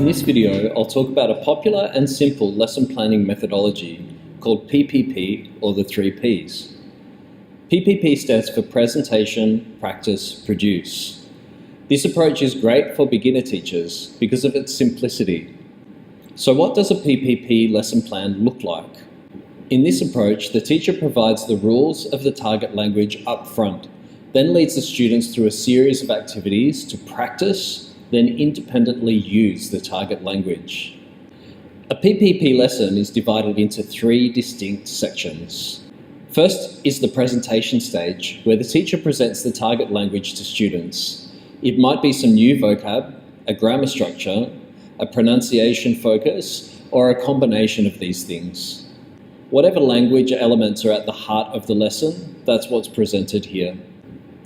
In this video, I'll talk about a popular and simple lesson planning methodology called PPP, or the 3 Ps. PPP stands for Presentation, Practice, Produce. This approach is great for beginner teachers because of its simplicity. So what does a PPP lesson plan look like? In this approach, the teacher provides the rules of the target language up front, then leads the students through a series of activities to practice, then independently use the target language. A PPP lesson is divided into 3 distinct sections. First is the presentation stage, where the teacher presents the target language to students. It might be some new vocab, a grammar structure, a pronunciation focus, or a combination of these things. Whatever language elements are at the heart of the lesson, that's what's presented here.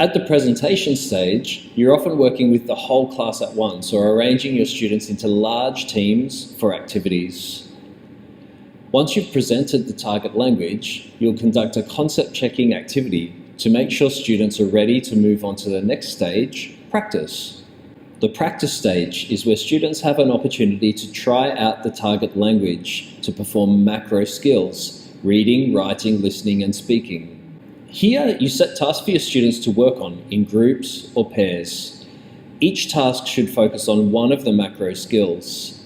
At the presentation stage, you're often working with the whole class at once or arranging your students into large teams for activities. Once you've presented the target language, you'll conduct a concept checking activity to make sure students are ready to move on to the next stage, practice. The practice stage is where students have an opportunity to try out the target language to perform macro skills, reading, writing, listening, and speaking. Here, you set tasks for your students to work on in groups or pairs. Each task should focus on one of the macro skills.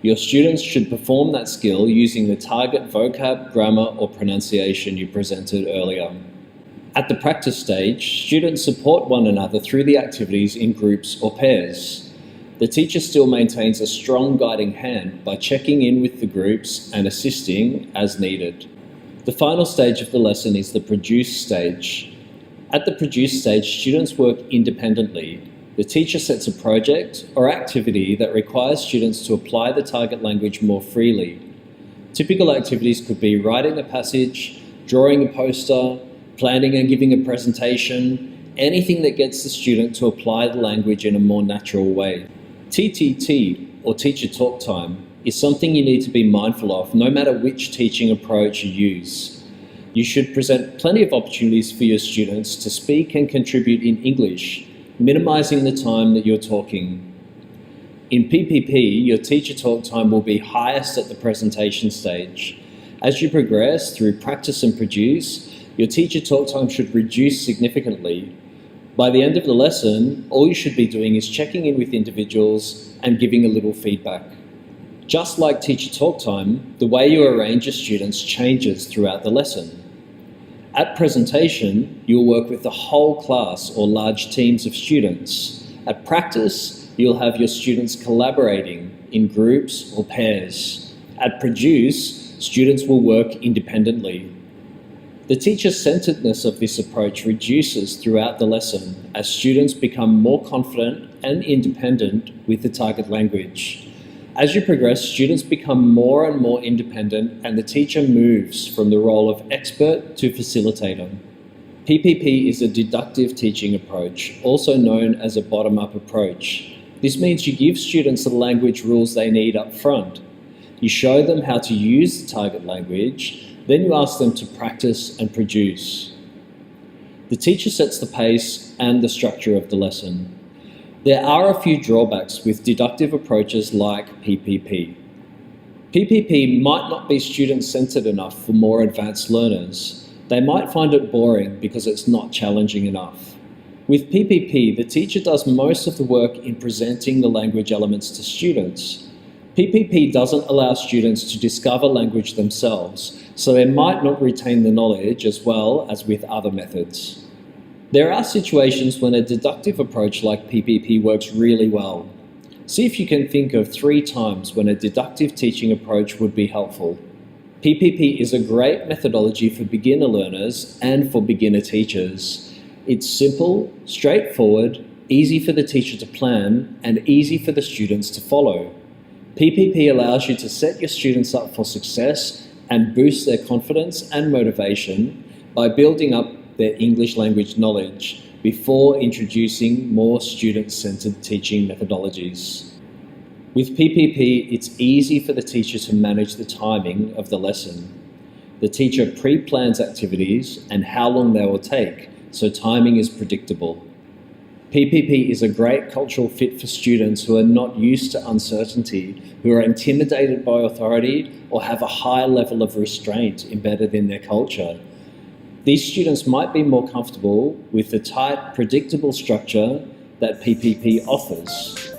Your students should perform that skill using the target vocab, grammar, or pronunciation you presented earlier. At the practice stage, students support one another through the activities in groups or pairs. The teacher still maintains a strong guiding hand by checking in with the groups and assisting as needed. The final stage of the lesson is the produce stage. At the produce stage, students work independently. The teacher sets a project or activity that requires students to apply the target language more freely. Typical activities could be writing a passage, drawing a poster, planning and giving a presentation, anything that gets the student to apply the language in a more natural way. TTT, or teacher talk time, is something you need to be mindful of no matter which teaching approach you use. You should present plenty of opportunities for your students to speak and contribute in English, minimizing the time that you're talking. In PPP, your teacher talk time will be highest at the presentation stage. As you progress through practice and produce, your teacher talk time should reduce significantly. By the end of the lesson, all you should be doing is checking in with individuals and giving a little feedback. Just like teacher talk time, the way you arrange your students changes throughout the lesson. At presentation, you'll work with the whole class or large teams of students. At practice, you'll have your students collaborating in groups or pairs. At produce, students will work independently. The teacher-centeredness of this approach reduces throughout the lesson as students become more confident and independent with the target language. As you progress, students become more and more independent and the teacher moves from the role of expert to facilitator. PPP is a deductive teaching approach, also known as a bottom-up approach. This means you give students the language rules they need up front. You show them how to use the target language, then you ask them to practice and produce. The teacher sets the pace and the structure of the lesson. There are a few drawbacks with deductive approaches like PPP. PPP might not be student-centered enough for more advanced learners. They might find it boring because it's not challenging enough. With PPP, the teacher does most of the work in presenting the language elements to students. PPP doesn't allow students to discover language themselves, so they might not retain the knowledge as well as with other methods. There are situations when a deductive approach like PPP works really well. See if you can think of 3 times when a deductive teaching approach would be helpful. PPP is a great methodology for beginner learners and for beginner teachers. It's simple, straightforward, easy for the teacher to plan, and easy for the students to follow. PPP allows you to set your students up for success and boost their confidence and motivation by building up their English language knowledge before introducing more student-centered teaching methodologies. With PPP, it's easy for the teacher to manage the timing of the lesson. The teacher pre-plans activities and how long they will take, so timing is predictable. PPP is a great cultural fit for students who are not used to uncertainty, who are intimidated by authority, or have a high level of restraint embedded in their culture. These students might be more comfortable with the tight, predictable structure that PPP offers.